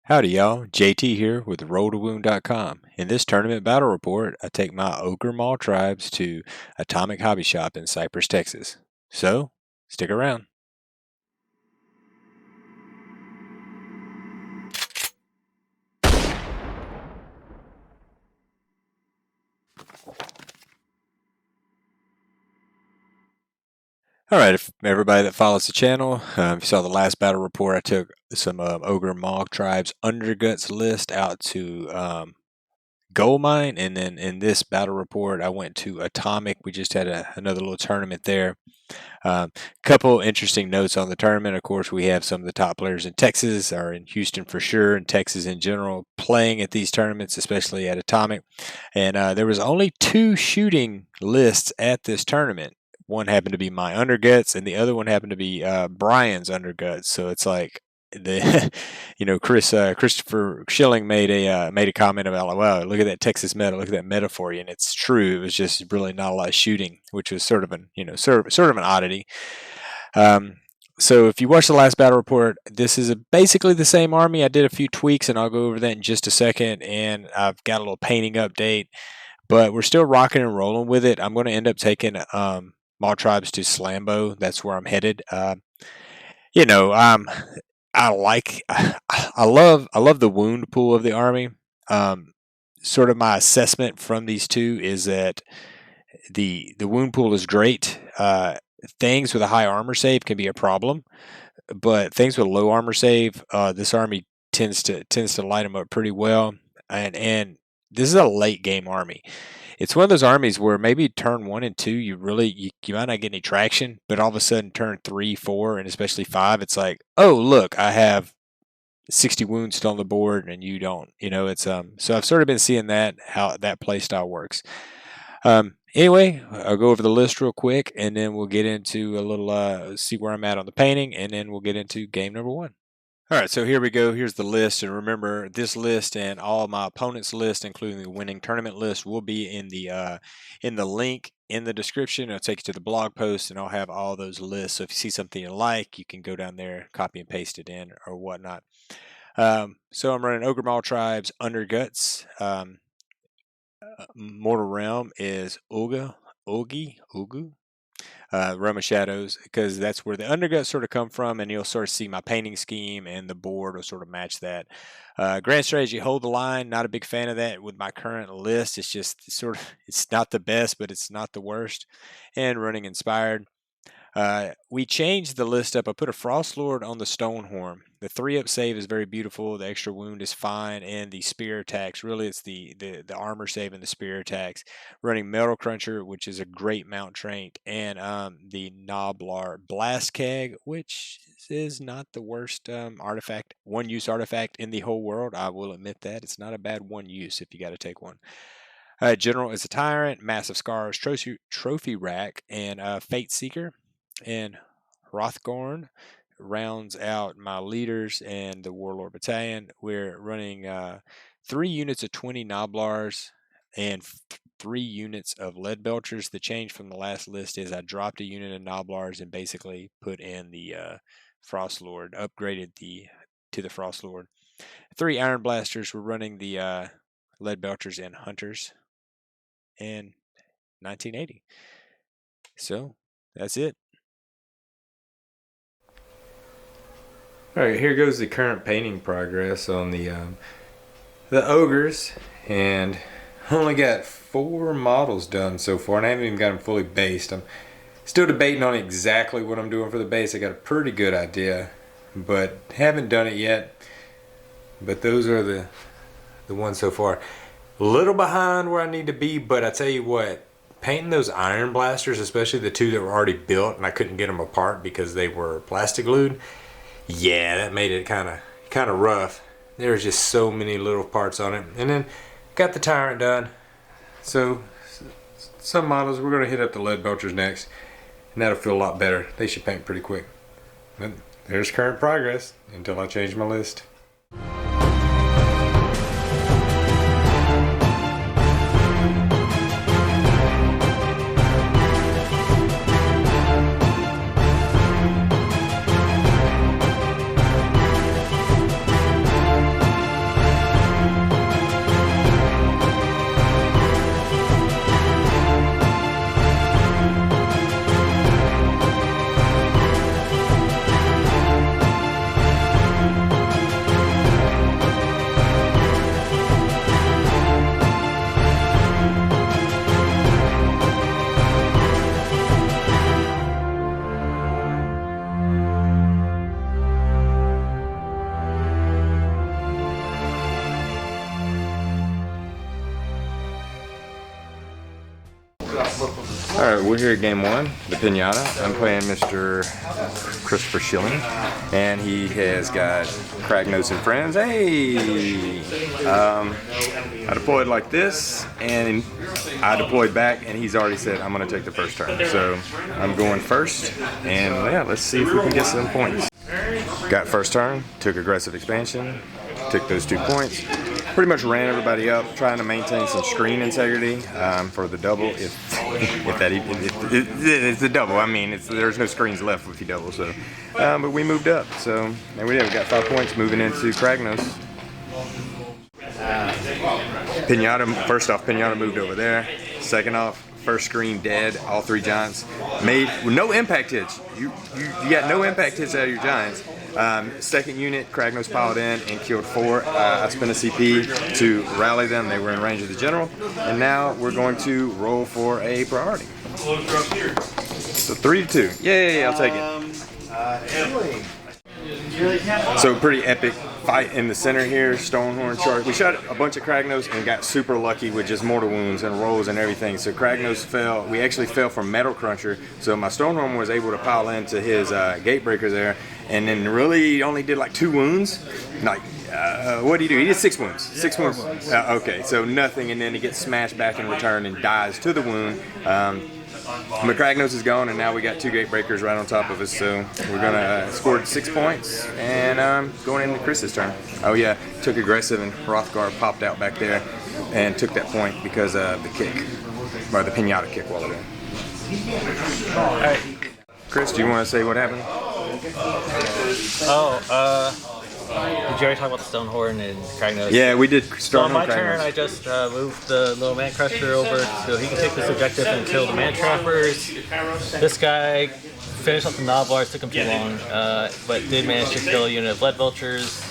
Howdy y'all, JT here with RollToWound.com. In this tournament battle report, I take my Ogor Mawtribes to Atomic Hobby Shop in Cypress, Texas. So, stick around. Alright, everybody that follows the channel, if you saw the last battle report, I took some Ogor Mawtribes Underguts list out to Gold Mine, and then in this battle report, I went to Atomic. We just had another little tournament there. Couple interesting notes on the tournament. Of course, we have some of the top players in Texas, or in Houston for sure, and Texas in general, playing at these tournaments, especially at Atomic. And there was only 2 shooting lists at this tournament. One happened to be my Underguts, and the other one happened to be Brian's Underguts. So it's like the Christopher Schilling made a comment about, like, wow, look at that Texas meta, look at that meta for you, and it's true. It was just really not a lot of shooting, which was sort of an oddity. So if you watch the last battle report, this is basically the same army. I did a few tweaks, and I'll go over that in just a second. And I've got a little painting update, but we're still rocking and rolling with it. I'm going to end up taking Mawtribes to Slambo. That's where I'm headed. I love the wound pool of the army. Sort of my assessment from these two is that the wound pool is great. Things with a high armor save can be a problem, but things with low armor save, this army tends to light them up pretty well. And this is a late game army. It's one of those armies where maybe turn 1 and 2, you might not get any traction, but all of a sudden turn 3, 4, and especially 5, it's like, oh look, I have 60 wounds still on the board, and you don't. It's so I've sort of been seeing how that play style works. Anyway, I'll go over the list real quick, and then we'll get into a little see where I'm at on the painting, and then we'll get into game number 1. All right, so here we go. Here's the list, and remember, this list and all my opponents' list, including the winning tournament list, will be in the link in the description. It'll take you to the blog post, and I'll have all those lists. So if you see something you like, you can go down there, copy and paste it in, or whatnot. So I'm running Ogor Mawtribes Underguts. Mortal Realm is Ogu. Realm of Shadows, because that's where the Underguts sort of come from, and you'll sort of see my painting scheme, and the board will sort of match that. Grand strategy, hold the line. Not a big fan of that with my current list. It's just it's not the best, but it's not the worst. And running Inspired. We changed the list up. I put a Frostlord on the Stonehorn. The 3-up save is very beautiful. The extra wound is fine, and the spear attacks. Really, it's the armor save and the spear attacks. Running Metal Cruncher, which is a great mount trait, and the Noblar Blast Keg, which is not the worst artifact, one-use artifact in the whole world. I will admit that it's not a bad one-use if you got to take one. General is a Tyrant, Massive Scars, Trophy Rack, and Fate Seeker. And Hrothgorn rounds out my leaders and the Warlord Battalion. We're running 3 units of 20 Noblars and 3 units of Lead Belchers. The change from the last list is I dropped a unit of Noblars and basically put in the Frostlord, upgraded to the Frostlord. 3 Iron Blasters. We're running the Lead Belchers and Hunters, and 1980. So that's it. All right, here goes the current painting progress on the ogres, and I only got 4 models done so far, and I haven't even got them fully based. I'm still debating on exactly what I'm doing for the base. I got a pretty good idea, but haven't done it yet. But those are the ones so far. A little behind where I need to be, but I tell you what, painting those Iron Blasters, especially the 2 that were already built, and I couldn't get them apart because they were plastic glued. Yeah, that made it kind of rough. There was just so many little parts on it. And then got the Tyrant done. So some models, we're going to hit up the Lead Belchers next, and that'll feel a lot better. They should paint pretty quick. But there's current progress until I change my list. Alright, we're here at game one, the Pinata. I'm playing Mr. Christopher Schilling, and he has got Cragnos and friends. Hey! I deployed like this, and I deployed back, and he's already said I'm going to take the first turn. So I'm going first, and yeah, let's see if we can get some points. Got first turn, took aggressive expansion, took those 2 points. Pretty much ran everybody up, trying to maintain some screen integrity for the double. If it's a double, I mean, there's no screens left if you double. So, but we moved up. So there we did. We got 5 points moving into Cragnos. Pinata. First off, Pinata moved over there. Second off, first screen dead. All 3 giants made with no impact hits. You got no impact hits out of your giants. Second unit, Cragnos piled in and killed 4. I spent a CP to rally them. They were in range of the general. And now we're going to roll for a priority. So 3-2. Yay, I'll take it. So pretty epic fight in the center here. Stonehorn charge. We shot a bunch of Cragnos and got super lucky with just mortar wounds and rolls and everything. So Cragnos fell. We actually fell from Metal Cruncher. So my Stonehorn was able to pile into his Gatebreaker there, and then really only did like 2 wounds. Like, what do you do? He did 6 wounds. 6 wounds. Okay, so nothing, and then he gets smashed back in return and dies to the wound. But Cragnos is gone, and now we got 2 Gatebreakers right on top of us, so we're gonna score 6 points, and going into Chris's turn. Oh yeah, took aggressive, and Hrothgar popped out back there and took that point because of the kick, or the Pinata kick while they're in. Alright. Chris, do you want to say what happened? Did you already talk about the Stonehorn and Cragnos? Yeah, we did. So on my turn, I just moved the little Man Crusher over so he can take this objective and kill the Man Trappers. This guy finished off the Noblars, took him too long, but did manage to kill a unit of Lead Vultures.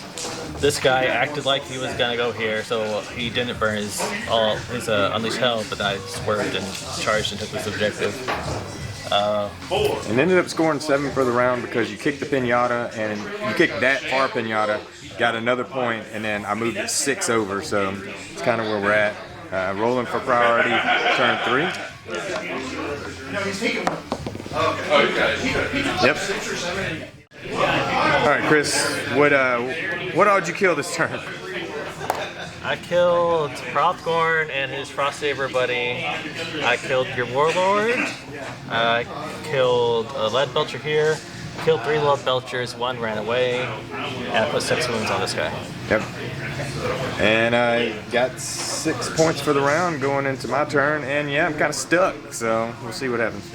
This guy acted like he was gonna go here, so he didn't burn his Unleash Hell, but I swerved and charged and took this objective. And ended up scoring 7 for the round because you kicked the Pinata, and you kicked that far Pinata, got another point, and then I moved it 6 over, so it's kind of where we're at. Rolling for priority, turn 3. Yep. All right, Chris, what all did you kill this turn? I killed Hrothgar and his Frost Saber buddy. I killed your Warlord. I killed a Lead Belcher here. Killed 3 Lead Belchers, 1 ran away. And I put 6 wounds on this guy. Yep. And I got 6 points for the round going into my turn. And yeah, I'm kind of stuck, so we'll see what happens.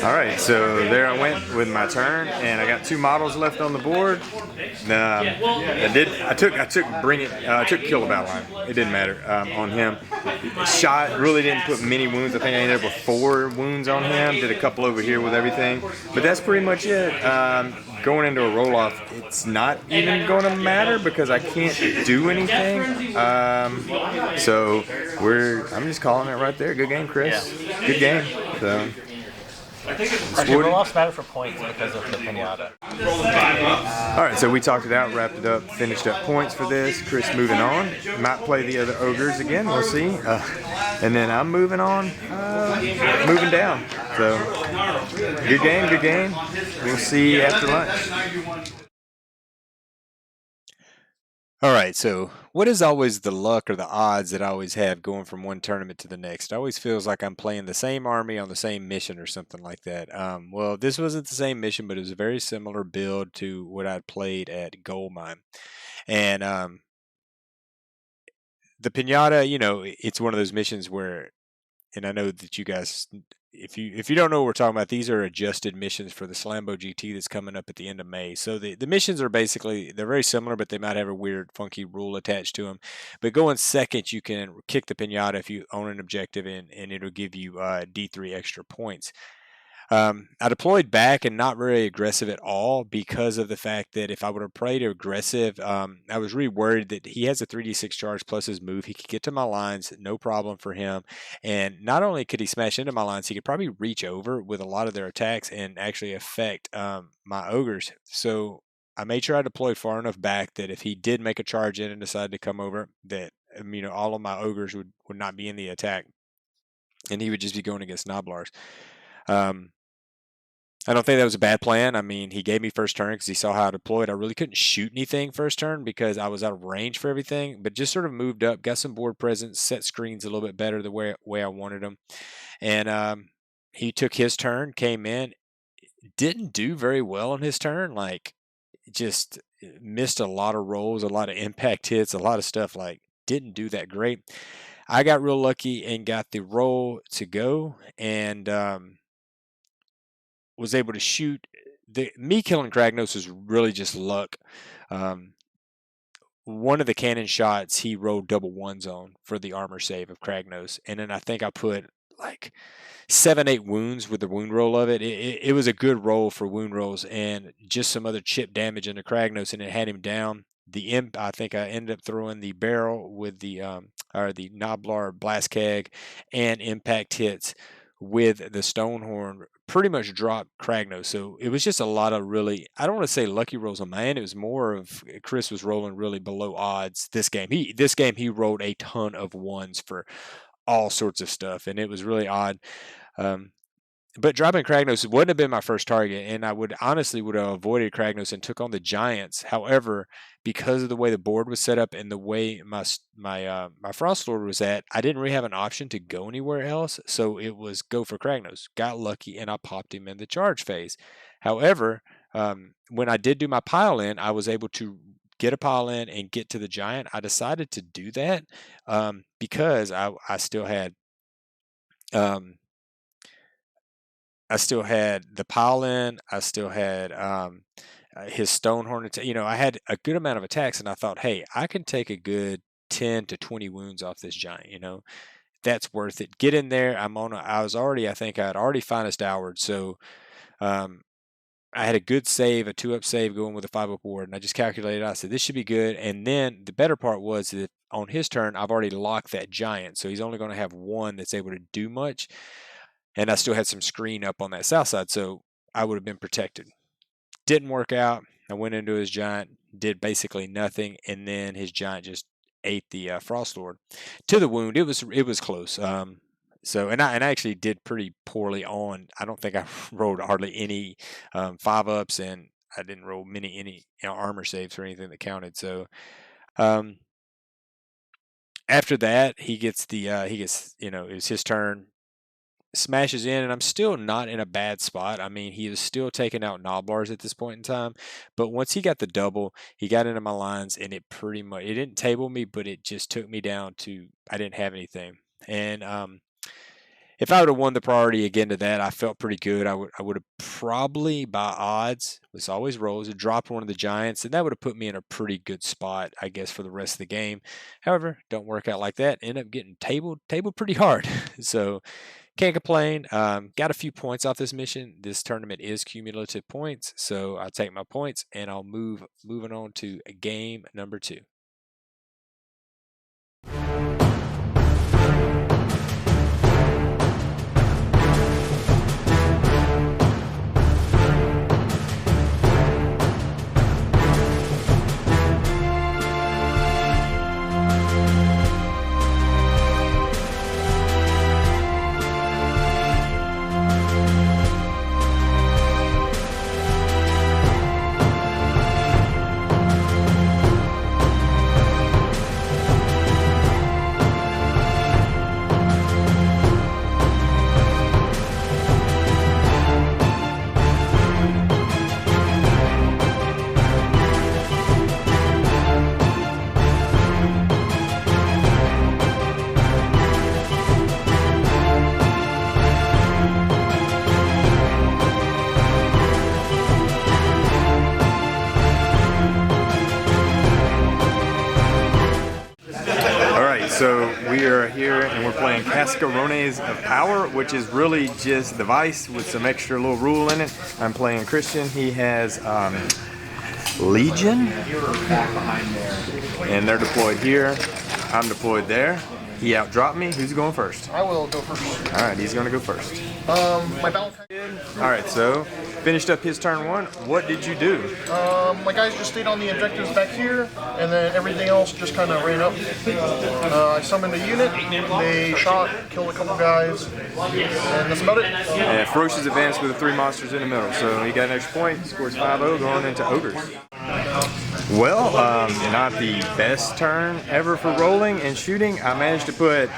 Alright, so there I went with my turn, and I got 2 models left on the board. I took Kill the Battle Line. It didn't matter on him. Shot, really didn't put many wounds. I think I ended up with 4 wounds on him. Did a couple over here with everything. But that's pretty much it. Going into a roll-off, it's not even going to matter because I can't do anything. So I'm just calling it right there. Good game, Chris. Yeah. Good game. So. Actually, roll-offs matter for points because of the Pinata. Alright, so we talked it out, wrapped it up, finished up points for this. Chris moving on. Might play the other Ogres again, we'll see. And then I'm moving on, moving down. So, good game, good game. We'll see after lunch. All right, so what is always the luck or the odds that I always have going from one tournament to the next? It always feels like I'm playing the same army on the same mission or something like that. Well, this wasn't the same mission, but it was a very similar build to what I'd played at Goldmine. And the Pinata, it's one of those missions where, and I know that you guys, if you don't know what we're talking about, these are adjusted missions for the Slambo GT that's coming up at the end of May. So the missions are basically, they're very similar, but they might have a weird, funky rule attached to them. But going second, you can kick the Pinata if you own an objective, and it'll give you D3 extra points. I deployed back and not very aggressive at all because of the fact that if I would have played aggressive, I was really worried that he has a 3d6 charge plus his move. He could get to my lines, no problem for him. And not only could he smash into my lines, he could probably reach over with a lot of their attacks and actually affect my Ogres. So I made sure I deployed far enough back that if he did make a charge in and decided to come over, that all of my ogres would not be in the attack, and he would just be going against Noblars. I don't think that was a bad plan. I mean, he gave me first turn because he saw how I deployed. I really couldn't shoot anything first turn because I was out of range for everything, but just sort of moved up, got some board presence, set screens a little bit better the way I wanted them. And he took his turn, came in, didn't do very well on his turn, like just missed a lot of rolls, a lot of impact hits, a lot of stuff, like didn't do that great. I got real lucky and got the roll to go, and was able to shoot. Me killing Kragnos was really just luck. One of the cannon shots he rolled double ones on for the armor save of Kragnos, and then I think I put like 7-8 wounds with the wound roll of it. It was a good roll for wound rolls, and just some other chip damage into Kragnos, and it had him down. I think I ended up throwing the barrel with the Noblar blast keg and impact hits with the Stonehorn, pretty much dropped Kragnos. So it was just a lot of really, I don't want to say lucky rolls on my end. It was more of Chris was rolling really below odds this game. He rolled a ton of ones for all sorts of stuff, and it was really odd. But dropping Kragnos wouldn't have been my first target, and I would have avoided Kragnos and took on the Giants. However, because of the way the board was set up and the way my Frost Lord was at, I didn't really have an option to go anywhere else, so it was go for Kragnos. Got lucky, and I popped him in the charge phase. However, when I did do my pile in, I was able to get a pile in and get to the Giant. I decided to do that because I still had the pile in. I still had his Stonehorn. I had a good amount of attacks, and I thought, hey, I can take a good 10 to 20 wounds off this Giant. That's worth it. Get in there. I had already finest houred, so I had a good save, a 2-up save going with a 5-up ward, and I just calculated. I said, this should be good. And then the better part was that on his turn, I've already locked that Giant, so he's only going to have one that's able to do much. And I still had some screen up on that south side, so I would have been protected. Didn't work out. I went into his Giant, did basically nothing, and then his Giant just ate the Frost Lord to the wound. It was close. And I actually did pretty poorly on. I don't think I rolled hardly any 5-ups, and I didn't roll any armor saves or anything that counted. So after that, it was his turn. Smashes in, and I'm still not in a bad spot. I mean, he was still taking out Noblars at this point in time, but once he got the double, he got into my lines, and it didn't table me, but it just took me down to, I didn't have anything. And if I would have won the priority again to that, I felt pretty good. I would have probably, by odds, it's always rolls, dropped one of the Giants, and that would have put me in a pretty good spot, I guess, for the rest of the game. However, don't work out like that. End up getting tabled pretty hard. So can't complain. Got a few points off this mission. This tournament is cumulative points, so I'll take my points, and I'll moving on to game number 2. So we are here and we're playing Cascarones of Power, which is really just the Vice with some extra little rule in it. I'm playing Christian. He has Legion, and they're deployed here. I'm deployed there. He outdropped me. Who's going first? I will go first. All right, he's going to go first. My battle. All right, so finished up his turn 1. What did you do? My guys just stayed on the objectives back here, and then everything else just kind of ran up. I summoned a unit, they shot, killed a couple guys, and that's about it. And Ferocious advanced with the 3 monsters in the middle, so he got an extra point, scores 5-0 going into Ogres. Well, not the best turn ever for rolling and shooting. I managed to put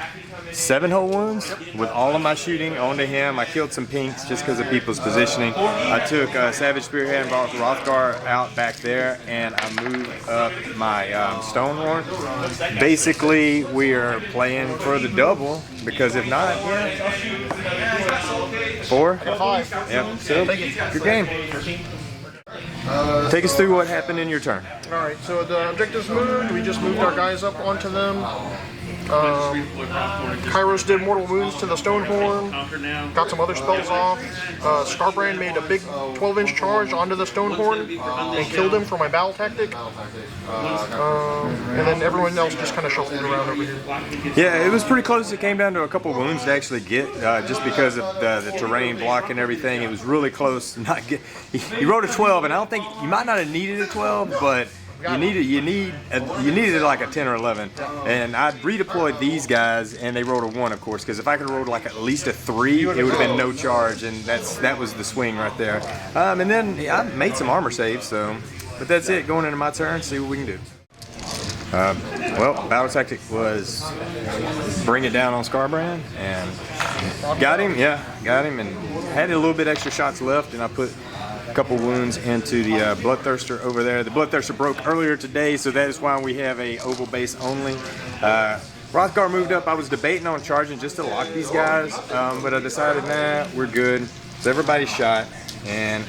7 whole wounds with all of my shooting onto him. I killed some pinks just because of people's positioning. I took Savage Spearhead and brought Rothgar out back there, and I moved up my Stonehorn. Basically, we are playing for the double, because if not, yeah. 4? 5. Yep, so good game. Take us through what happened in your turn. Alright, so the objectives moved, we just moved our guys up onto them. Kairos did mortal wounds to the Stonehorn, got some other spells off. Scarbrand made a big 12-inch charge onto the Stonehorn and killed him for my battle tactic. And then everyone else just kind of shuffled around over here. Yeah, it was pretty close. It came down to a couple wounds to actually get, just because of the terrain block and everything. It was really close to not get. He rolled a 12, and I don't think you might not have needed a 12, but you needed like a 10 or 11. And I redeployed these guys, and they rolled a 1, of course, because if I could have rolled like at least a 3, it would have been no charge, and that was the swing right there. And then I made some armor saves, so. But that's it. Going into my turn, see what we can do. Well, battle tactic was bring it down on Scarbrand, and got him. Yeah, got him, and had a little bit extra shots left, and I put a couple wounds into the Bloodthirster over there. The Bloodthirster broke earlier today, so that is why we have a oval base only. Rothgar moved up. I was debating on charging just to lock these guys, but I decided, nah, we're good. So everybody shot, and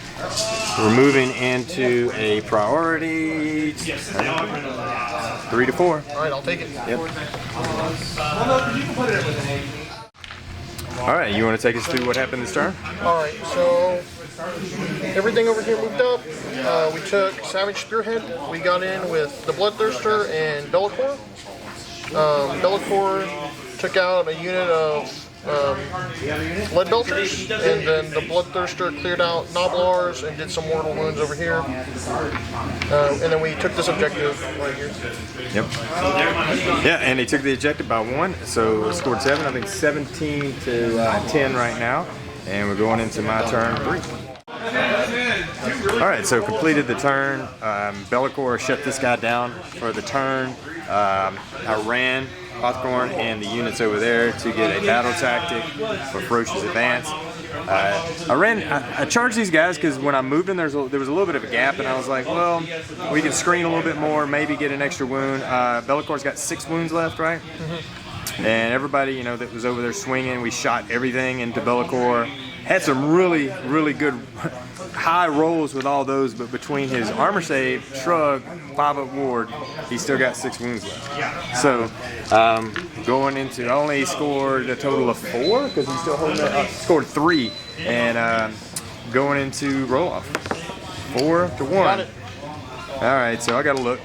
we're moving into a priority 3 to 4. All right, I'll take it. Yep. All right, you want to take us through what happened this turn? All right, so everything over here moved up. We took Savage Spearhead. We got in with the Bloodthirster and Bellicor. Bellicor took out a unit of Lead Belchers, and then the Bloodthirster cleared out Noblars and did some mortal wounds over here. And then we took this objective right here. Yep. Yeah, and they took the objective by 1, so scored 7. I think 17 to 10 right now, and we're going into my turn 3. All right, so completed the turn. Bellicor shut this guy down for the turn. I ran Hawthorne and the units over there to get a battle tactic for Ferocious advance. I charged these guys because when I moved in, there was a little bit of a gap, and I was like, well, we can screen a little bit more, maybe get an extra wound. Bellicor's got 6 wounds left, right? Mm-hmm. And everybody, that was over there swinging, we shot everything into Bellicor. Had some really, really good high rolls with all those, but between his armor save, shrug, 5-up ward, he's still got 6 wounds left. So, going into, I only scored a total of 4, because he's still holding it, scored 3, and going into roll-off, 4 to 1. All right, so I got to look.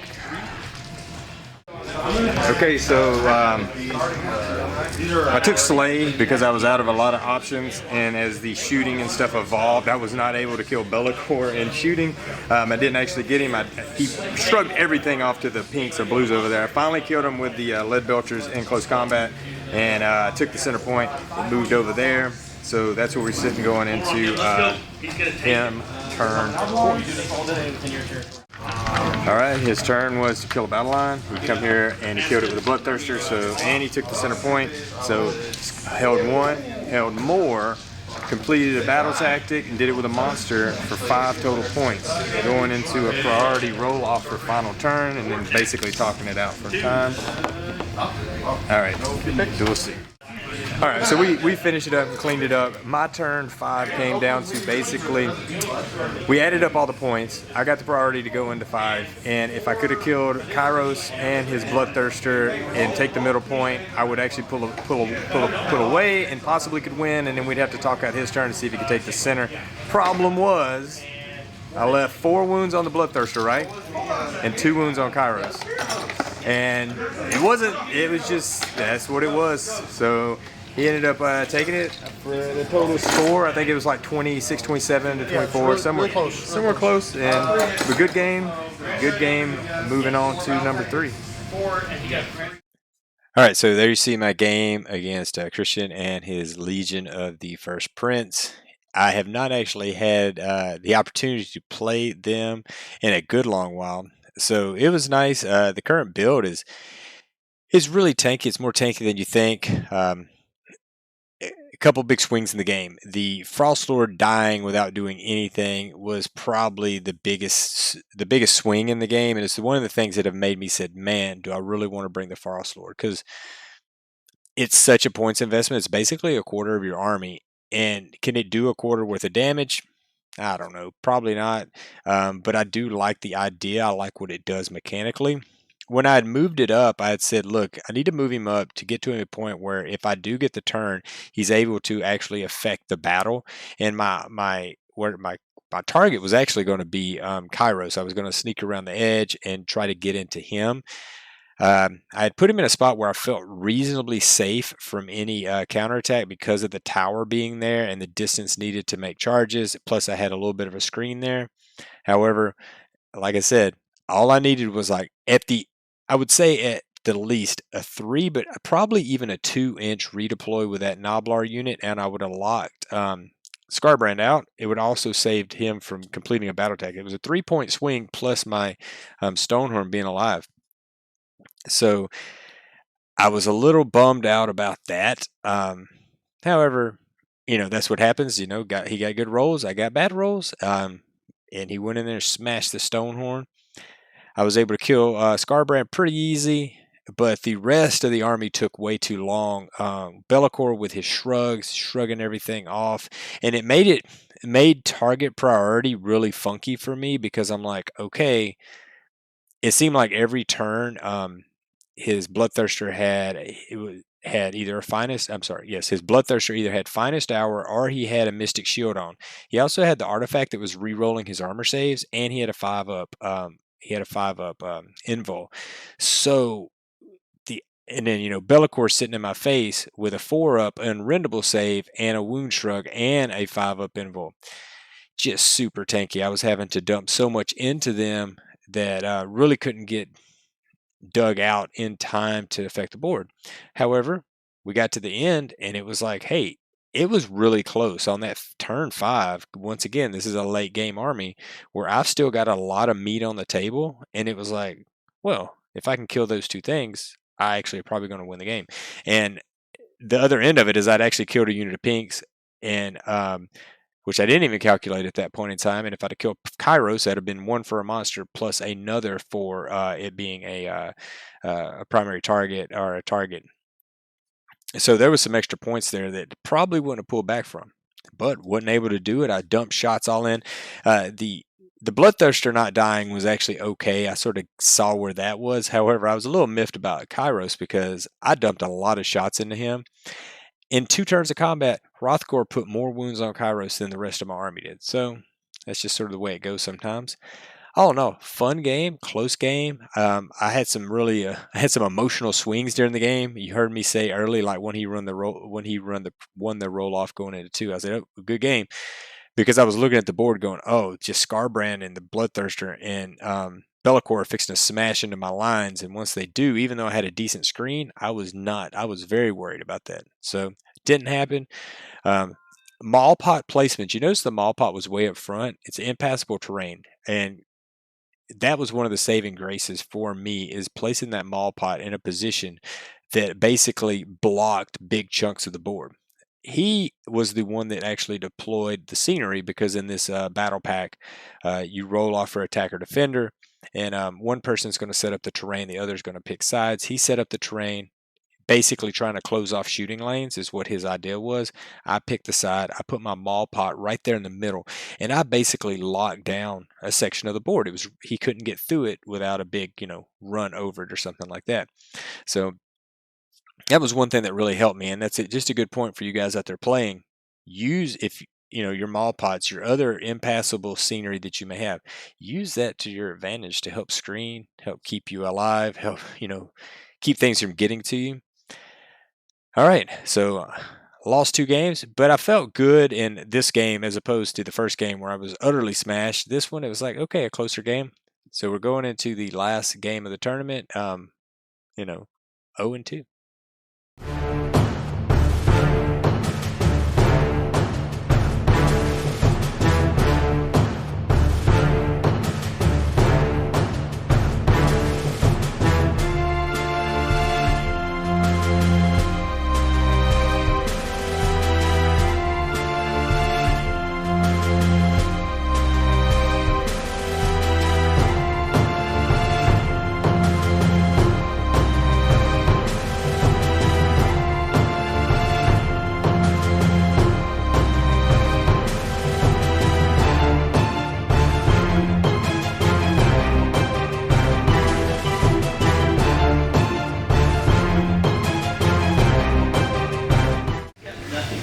Okay, so I took Slay because I was out of a lot of options, and as the shooting and stuff evolved, I was not able to kill Bellicor in shooting. I didn't actually get him. He shrugged everything off to the pinks or blues over there. I finally killed him with the Lead Belchers in close combat, and took the center point and moved over there. So that's where we're sitting going into him turn 4. All right, his turn was to kill a battle line. We come here and he killed it with a Bloodthirster. And he took the center point. So held 1, held more, completed a battle tactic, and did it with a monster for 5 total points. Going into a priority roll off for final turn, and then basically talking it out for time. All right, we'll see. All right, so we finished it up and cleaned it up. My turn 5 came down to basically, we added up all the points. I got the priority to go into 5, and if I could have killed Kairos and his Bloodthirster and take the middle point, I would actually pull away and possibly could win, and then we'd have to talk out his turn to see if he could take the center. Problem was, I left 4 wounds on the Bloodthirster, right? And 2 wounds on Kairos. And it was just, that's what it was. So He ended up taking it for the total score. I think it was like 26, 27 to 24, really, somewhere, really close. somewhere close. And a good game. Good game. Moving on to number 3. All right, so there you see my game against Christian and his Legion of the First Prince. I have not actually had the opportunity to play them in a good long while, so it was nice. The current build is really tanky. It's more tanky than you think. A couple big swings in the game. The Frost Lord dying without doing anything was probably the biggest swing in the game, and it's one of the things that have made me said, "Man, do I really want to bring the Frost Lord?" Because it's such a points investment. It's basically a quarter of your army, and can it do a quarter worth of damage? I don't know, probably not. But I do like the idea. I like what it does mechanically. When I had moved it up, I had said, look, I need to move him up to get to a point where if I do get the turn, he's able to actually affect the battle. And my target was actually going to be Kairos. I was going to sneak around the edge and try to get into him. I had put him in a spot where I felt reasonably safe from any counterattack because of the tower being there and the distance needed to make charges. Plus, I had a little bit of a screen there. However, like I said, all I needed was I would say at the least a 3, but probably even a 2-inch redeploy with that Noblar unit, and I would have locked Scarbrand out. It would also saved him from completing a battle attack. It was a 3-point swing plus my Stonehorn being alive. So I was a little bummed out about that. However, that's what happens. He got good rolls. I got bad rolls. And he went in there and smashed the Stonehorn. I was able to kill Scarbrand pretty easy, but the rest of the army took way too long. Bellicor with his shrugging everything off, and it made target priority really funky for me because I'm like, okay, it seemed like every turn, his Bloodthirster had either a finest. I'm sorry, yes, his Bloodthirster either had finest hour or he had a Mystic Shield on. He also had the artifact that was re-rolling his armor saves, and he had a 5-up. Invul. So and then Bellicor sitting in my face with a 4-up unrendable save and a wound shrug and a 5-up invul. Just super tanky. I was having to dump so much into them that really couldn't get dug out in time to affect the board. However, we got to the end and it was like, hey, it was really close on that turn 5. Once again, this is a late game army where I've still got a lot of meat on the table, and it was like, well, if I can kill those 2 things, I actually are probably going to win the game. And the other end of it is I'd actually killed a unit of pinks, and which I didn't even calculate at that point in time. And if I'd have killed Kairos, that'd have been 1 for a monster plus another for it being a primary target or a target. So there was some extra points there that probably wouldn't have pulled back from, but wasn't able to do it. I dumped shots all in. The Bloodthirster not dying was actually okay. I sort of saw where that was. However, I was a little miffed about Kairos because I dumped a lot of shots into him. In 2 turns of combat, Hrothgor put more wounds on Kairos than the rest of my army did. So that's just sort of the way it goes sometimes. Oh no, fun game, close game. I had some emotional swings during the game. You heard me say early, like when he won the roll off going into 2. I said, "Oh, good game," because I was looking at the board going, "Oh, just Scarbrand and the Bloodthirster and Bellicor are fixing to smash into my lines." And once they do, even though I had a decent screen, I was very worried about that. So didn't happen. Mall pot placement. You notice the mall pot was way up front. It's impassable terrain, and that was one of the saving graces for me, is placing that mall pot in a position that basically blocked big chunks of the board. He was the one that actually deployed the scenery, because in this battle pack, you roll off for attacker defender, and one person's going to set up the terrain, the other's going to pick sides. He set up the terrain, basically trying to close off shooting lanes is what his idea was. I picked the side. I put my mall pot right there in the middle, and I basically locked down a section of the board. He couldn't get through it without a big, run over it or something like that. So that was one thing that really helped me, and that's just a good point for you guys out there playing. Use, if your mall pots, your other impassable scenery that you may have, use that to your advantage to help screen, help keep you alive, help keep things from getting to you. All right, so lost 2 games, but I felt good in this game as opposed to the first game where I was utterly smashed. This one, it was like, okay, a closer game. So we're going into the last game of the tournament, 0-2.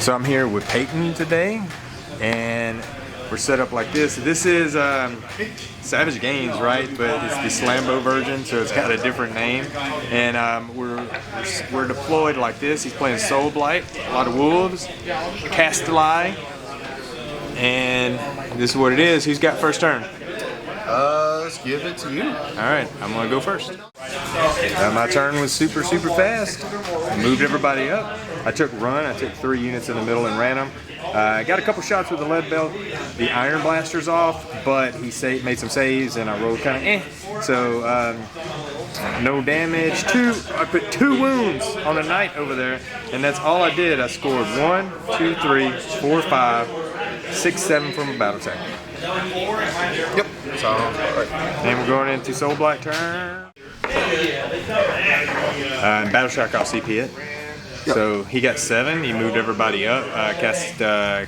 So I'm here with Peyton today, and we're set up like this. This is Savage Games, right? But it's the Slambo version, so it's got a different name. And we're deployed like this. He's playing Soulblight, a lot of wolves, Castelli, and this is what it is. Who's got first turn? Let's give it to you. All right, I'm gonna go first. My turn was super fast. I moved everybody up. I took 3 units in the middle and ran them. I got a couple shots with the lead belt. The iron blaster's off, but he made some saves, and I rolled kind of So no damage. I put 2 wounds on the knight over there, and that's all I did. I scored 1, 2, 3, 4, 5, 6, 7 from a battle attack. Yep. Sounds about right. And we're going into Soulblight turn. Battle Shock off CP it. Yep. So he got 7. He moved everybody up. Cast a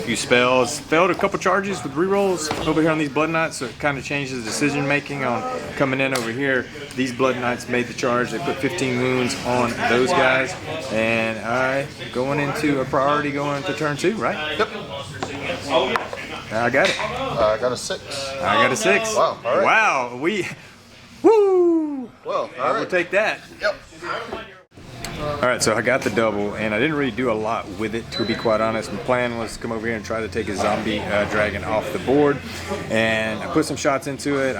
few spells. Failed a couple charges with rerolls over here on these Blood Knights, so it kind of changes the decision making on coming in over here. These Blood Knights made the charge. They put 15 wounds on those guys, and going into a priority going into turn 2, right? Yep. I got it. I got a 6. I got a 6. Wow. All right. Wow. Woo. Well, I will take that. Yep. All right, so I got the double, and I didn't really do a lot with it, to be quite honest. My plan was to come over here and try to take a zombie dragon off the board, and I put some shots into it.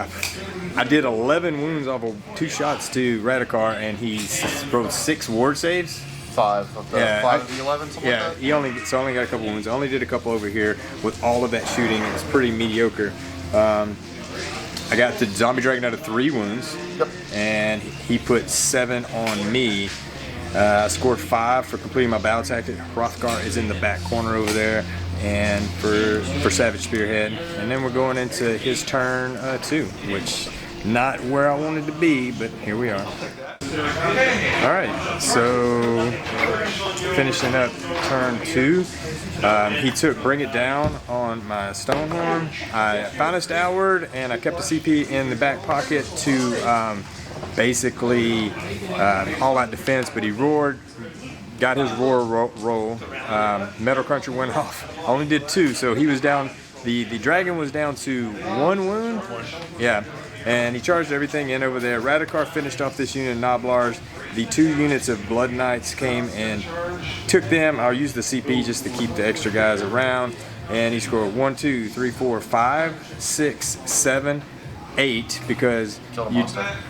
I did 11 wounds off of 2 shots to Radikar, and he rolled 6 ward saves. 5 of the 5 of the 11, something like that? He only got a couple wounds. I only did a couple over here with all of that shooting. It was pretty mediocre. I got the zombie dragon out of 3 wounds, and he put 7 on me. I scored 5 for completing my battle tactic. Hrothgar is in the back corner over there, and for Savage Spearhead. And then we're going into his turn 2, which not where I wanted to be, but here we are. All right, so finishing up turn 2. He took Bring It Down on my Stonehorn. I found a Stalwart, and I kept the CP in the back pocket to basically all-out defense, but he roared, got his roar roll. Metal Cruncher went off. I only did 2, so he was down. The dragon was down to 1 wound. Yeah. And he charged everything in over there. Radikar finished off this unit of Noblars. The 2 units of Blood Knights came and took them. I'll use the CP just to keep the extra guys around. And he scored 1, 2, 3, 4, 5, 6, 7, 8 because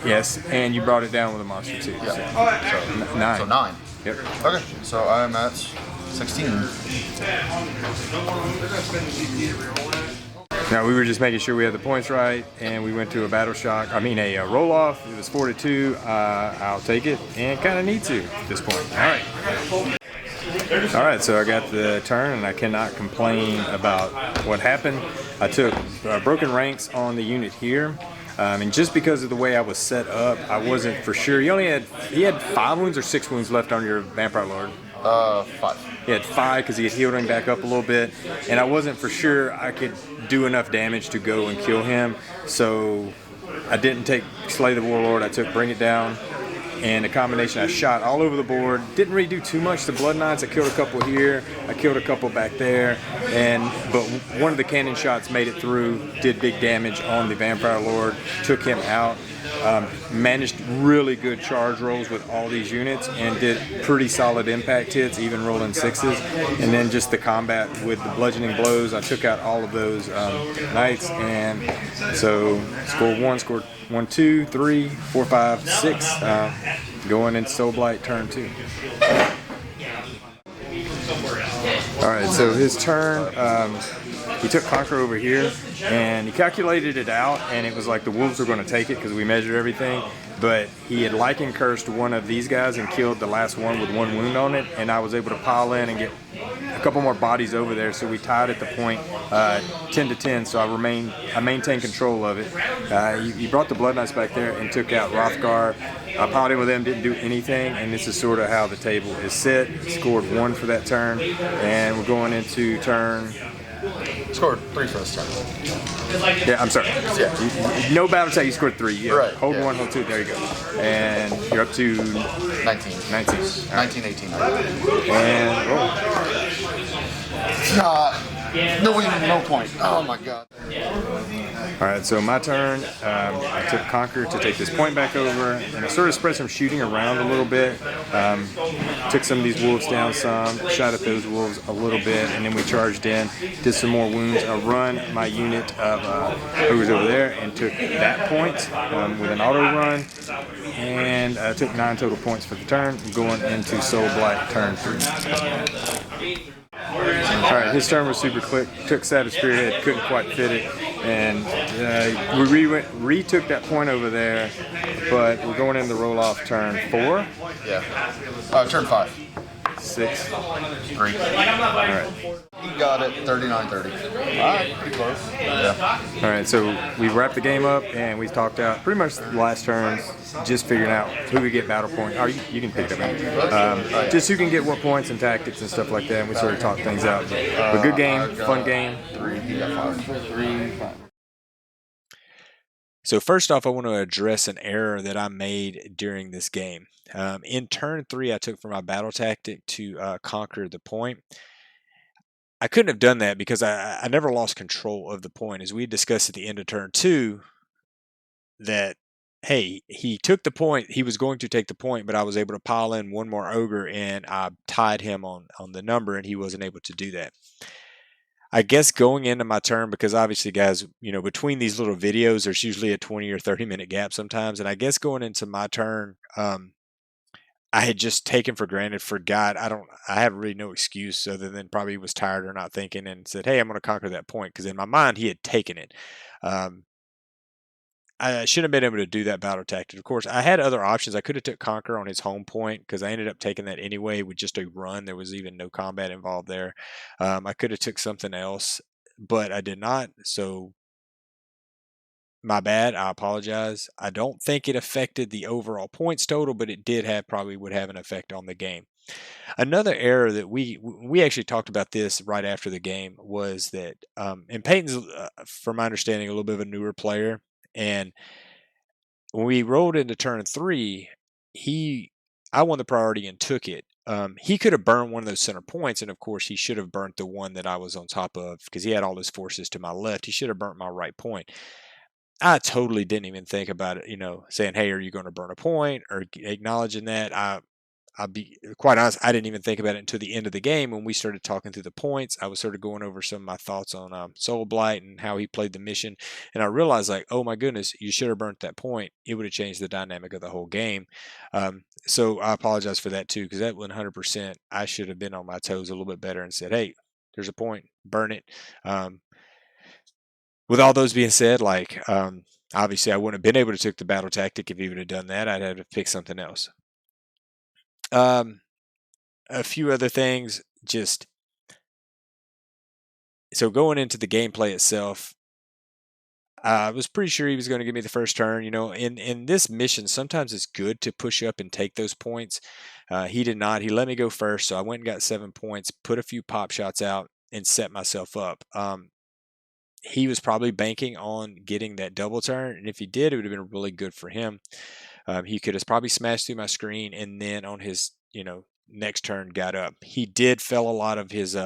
yes, and you brought it down with a monster too. Yeah. So 9. So 9. Yep. Okay. So I'm at 16. Now we were just making sure we had the points right, and we went to a battle shock. I mean a roll off. It was 4-2. I'll take it, and kind of need to at this point. All right. All right. So I got the turn, and I cannot complain about what happened. I took broken ranks on the unit here. And just because of the way I was set up, I wasn't for sure. He had 5 wounds or 6 wounds left on your Vampire Lord. 5. He had 5 because he had healed him back up a little bit, and I wasn't for sure I could do enough damage to go and kill him. So I didn't take Slay the Warlord. I took Bring It Down, and a combination. I shot all over the board. Didn't really do too much to Blood Knights. I killed a couple here. I killed a couple back there, but one of the cannon shots made it through. Did big damage on the Vampire Lord. Took him out. Managed really good charge rolls with all these units and did pretty solid impact hits, even rolling sixes. And then just the combat with the bludgeoning blows, I took out all of those knights, and so scored 1, 2, 3, 4, 5, 6, going into Soulblight turn 2. All right, so his turn, he took Conquer over here, and he calculated it out, and it was like the wolves were going to take it because we measured everything, but he had Lycan cursed one of these guys and killed the last one with 1 wound on it, and I was able to pile in and get a couple more bodies over there, so we tied at the point 10 to 10, so I maintained control of it. He brought the Blood Knights back there and took out Hrothgar. I piled in with them, didn't do anything, and this is sort of how the table is set. Scored 1 for that turn, and we're going into turn... Scored 3 for this turn. Yeah, I'm sorry. Yeah. No battle attack, you scored 3. Yeah. Right. Hold 1, hold 2, there you go. And you're up to 19. 19. 19, 18. And roll. No point. Oh my god. All right, so my turn. I took Conquer to take this point back over, and I sort of spread some shooting around a little bit. Took some of these wolves down some, shot at those wolves a little bit, and then we charged in, did some more wounds. I run my unit of ogres over there and took that point with an auto run, and I took 9 total points for the turn, going into Soulblight turn 3. Alright, his turn was super quick. Took Savage Spearhead, couldn't quite fit it, and we retook that point over there, but we're going in the roll-off turn 4. Yeah. Turn 5. 6. 3. Alright. He got it 39-30. Alright, pretty close. Yeah. Alright, so we wrapped the game up, and we talked out pretty much the last turns, just figuring out who could get battle point. Oh, you can pick it up. Just who can get what points and tactics and stuff like that, and we sort of talked things out. But good game, fun game. 3. He got 5. 3. 5. So first off, I want to address an error that I made during this game. In turn 3, I took for my battle tactic to conquer the point. I couldn't have done that because I never lost control of the point. As we discussed at the end of turn 2, that, hey, he took the point, he was going to take the point, but I was able to pile in 1 more ogre, and I tied him on the number, and he wasn't able to do that. I guess going into my turn, because obviously, guys, between these little videos, there's usually a 20 or 30 minute gap sometimes. And I guess going into my turn, I had just taken for granted, forgot. I have really no excuse other than probably was tired or not thinking, and said, hey, I'm going to conquer that point. Because in my mind, he had taken it. I should have been able to do that battle tactic. Of course, I had other options. I could have took Conquer on his home point because I ended up taking that anyway with just a run. There was even no combat involved there. I could have took something else, but I did not. So my bad. I apologize. I don't think it affected the overall points total, but it did probably would have an effect on the game. Another error that we actually talked about this right after the game was that, and Peyton's, from my understanding, a little bit of a newer player. And when we rolled into turn 3, I won the priority and took it. He could have burned one of those center points, and of course he should have burnt the one that I was on top of because he had all his forces to my left. He should have burnt my right point. I totally didn't even think about it, saying, hey, are you going to burn a point, or acknowledging that. I'll be quite honest, I didn't even think about it until the end of the game when we started talking through the points. I was sort of going over some of my thoughts on Soulblight and how he played the mission. And I realized, like, oh my goodness, you should have burnt that point. It would have changed the dynamic of the whole game. So I apologize for that too, because that 100%, I should have been on my toes a little bit better and said, hey, there's a point, burn it. With all those being said, like, obviously I wouldn't have been able to take the battle tactic if he would have done that. I'd have to pick something else. A few other things, so going into the gameplay itself, I was pretty sure he was going to give me the first turn. In this mission, sometimes it's good to push up and take those points. He did not. He let me go first, so I went and got 7 points, put a few pop shots out, and set myself up. He was probably banking on getting that double turn, and if he did, it would have been really good for him. He could have probably smashed through my screen, and then on his, next turn got up. He did fail a lot of his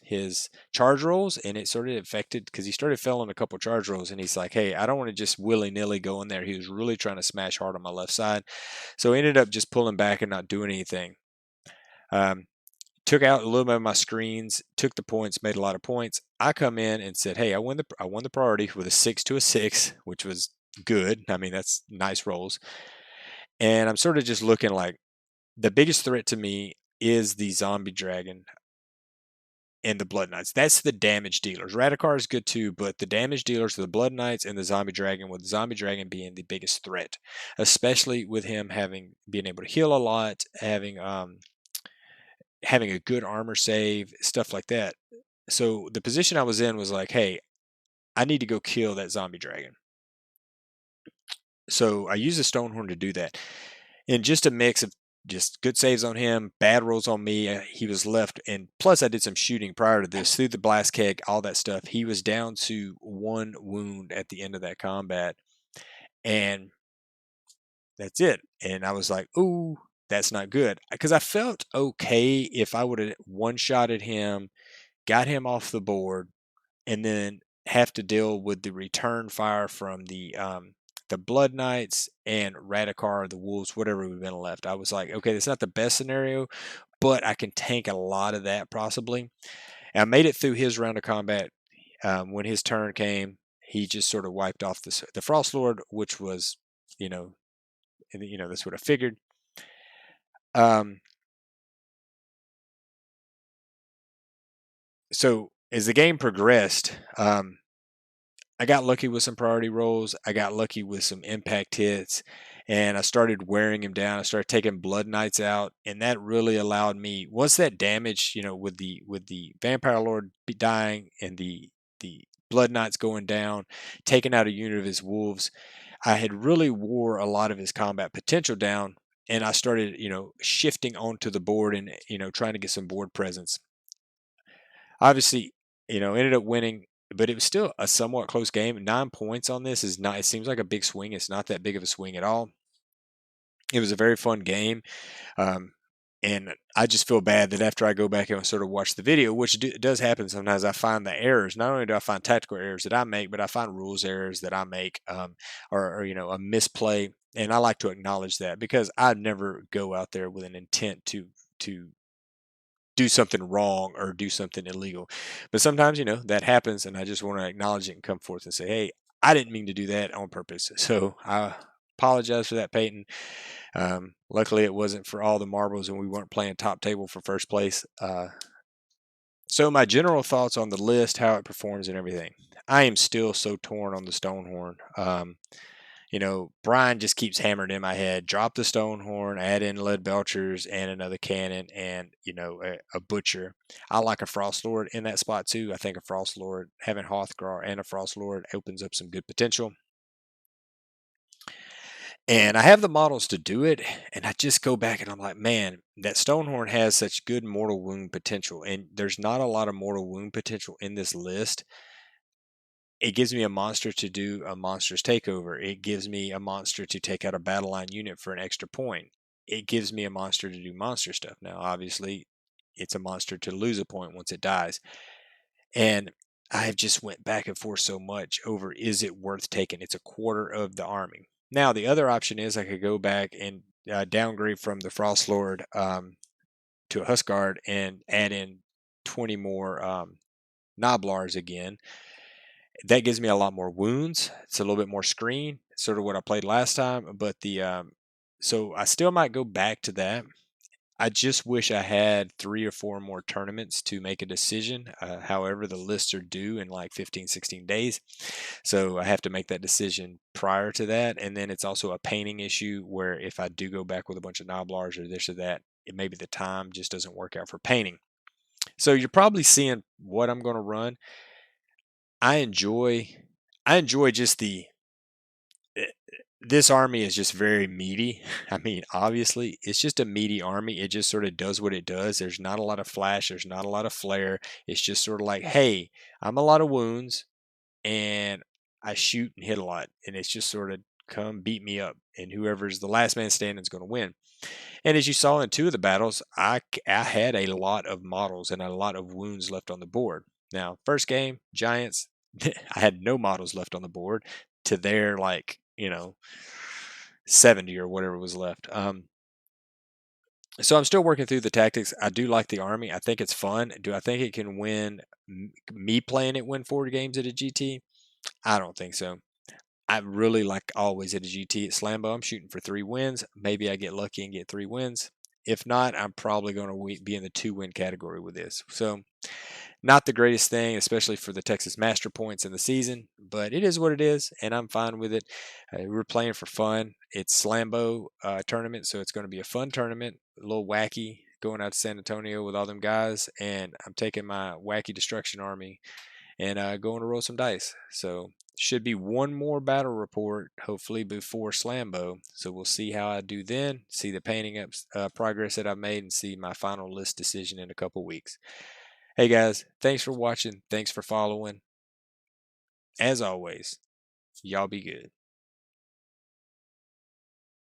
his charge rolls, and it sort of affected because he started failing a couple charge rolls, and he's like, hey, I don't want to just willy-nilly go in there. He was really trying to smash hard on my left side, so I ended up just pulling back and not doing anything. Took out a little bit of my screens, took the points, made a lot of points. I come in and said, hey, I won the priority with a 6 to a 6, which was good. I mean, that's nice rolls. And I'm sort of just looking like the biggest threat to me is the zombie dragon and the blood knights. That's the damage dealers. Radikar is good too, but the damage dealers are the blood knights and the zombie dragon, with the zombie dragon being the biggest threat, especially with him being able to heal a lot, having a good armor save, stuff like that. So the position I was in was like, hey, I need to go kill that zombie dragon. So I used the Stonehorn to do that. And just a mix of just good saves on him, bad rolls on me. He was left, and plus I did some shooting prior to this through the blast keg, all that stuff. He was down to 1 wound at the end of that combat, and that's it. And I was like, ooh, that's not good, because I felt okay if I would have one-shotted him, got him off the board, and then have to deal with the return fire from the Blood Knights and Radikar, the Wolves, whatever we've been left. I was like, okay, that's not the best scenario, but I can tank a lot of that possibly. And I made it through his round of combat. When his turn came, he just sort of wiped off the Frost Lord, which was, that's what I figured. So as the game progressed, I got lucky with some priority rolls. I got lucky with some impact hits, and I started wearing him down. I started taking Blood Knights out, and that really allowed me, once that damage, with the Vampire Lord dying and the Blood Knights going down, taking out a unit of his wolves, I had really wore a lot of his combat potential down, and I started, shifting onto the board and, trying to get some board presence. Obviously, ended up winning, but it was still a somewhat close game. 9 points on this is not, it seems like a big swing. It's not that big of a swing at all. It was a very fun game. And I just feel bad that after I go back and sort of watch the video, which does happen sometimes, I find the errors. Not only do I find tactical errors that I make, but I find rules errors that I make, or a misplay. And I like to acknowledge that, because I never go out there with an intent to do something wrong or do something illegal. But sometimes, that happens, and I just want to acknowledge it and come forth and say, hey, I didn't mean to do that on purpose. So I apologize for that, Peyton. Luckily, it wasn't for all the marbles, and we weren't playing top table for first place. So my general thoughts on the list, how it performs and everything. I am still so torn on the Stonehorn. Brian just keeps hammering in my head, drop the Stonehorn, add in lead belchers and another cannon and, a butcher. I like a Frost Lord in that spot too. I think a Frost Lord, having Hrothgar and a Frost Lord, opens up some good potential. And I have the models to do it, and I just go back and I'm like, man, that Stonehorn has such good mortal wound potential, and there's not a lot of mortal wound potential in this list. It gives me a monster to do a monster's takeover. It gives me a monster to take out a battle line unit for an extra point. It gives me a monster to do monster stuff. Now, obviously, it's a monster to lose a point once it dies. And I've just went back and forth so much over, is it worth taking? It's a quarter of the army. Now, the other option is I could go back and downgrade from the Frost Lord to a Huskard and add in 20 more Noblars again. That gives me a lot more wounds. It's a little bit more screen, sort of what I played last time. But so I still might go back to that. I just wish I had 3 or 4 more tournaments to make a decision. However, the lists are due in like 15, 16 days. So I have to make that decision prior to that. And then it's also a painting issue where if I do go back with a bunch of Noblars or this or that, maybe the time just doesn't work out for painting. So you're probably seeing what I'm going to run. I enjoy just this army is just very meaty. I mean, obviously, it's just a meaty army. It just sort of does what it does. There's not a lot of flash. There's not a lot of flare. It's just sort of like, hey, I'm a lot of wounds, and I shoot and hit a lot. And it's just sort of come beat me up, and whoever's the last man standing is going to win. And as you saw in 2 of the battles, I had a lot of models and a lot of wounds left on the board. Now, first game, Giants, I had no models left on the board to their, like, 70 or whatever was left. So I'm still working through the tactics. I do like the army. I think it's fun. Do I think it can win, me playing it win 4 games at a GT? I don't think so. I really, like always at a GT at Slambo, I'm shooting for 3 wins. Maybe I get lucky and get 3 wins. If not, I'm probably going to be in the 2-win category with this. So not the greatest thing, especially for the Texas Master points in the season, but it is what it is, and I'm fine with it. We're playing for fun. It's Slambo tournament, so it's going to be a fun tournament, a little wacky, going out to San Antonio with all them guys, and I'm taking my wacky destruction army and going to roll some dice. So should be one more battle report, hopefully before Slambo. So we'll see how I do then, see the painting up progress that I've made, and see my final list decision in a couple weeks. Hey guys, thanks for watching. Thanks for following. As always, y'all be good.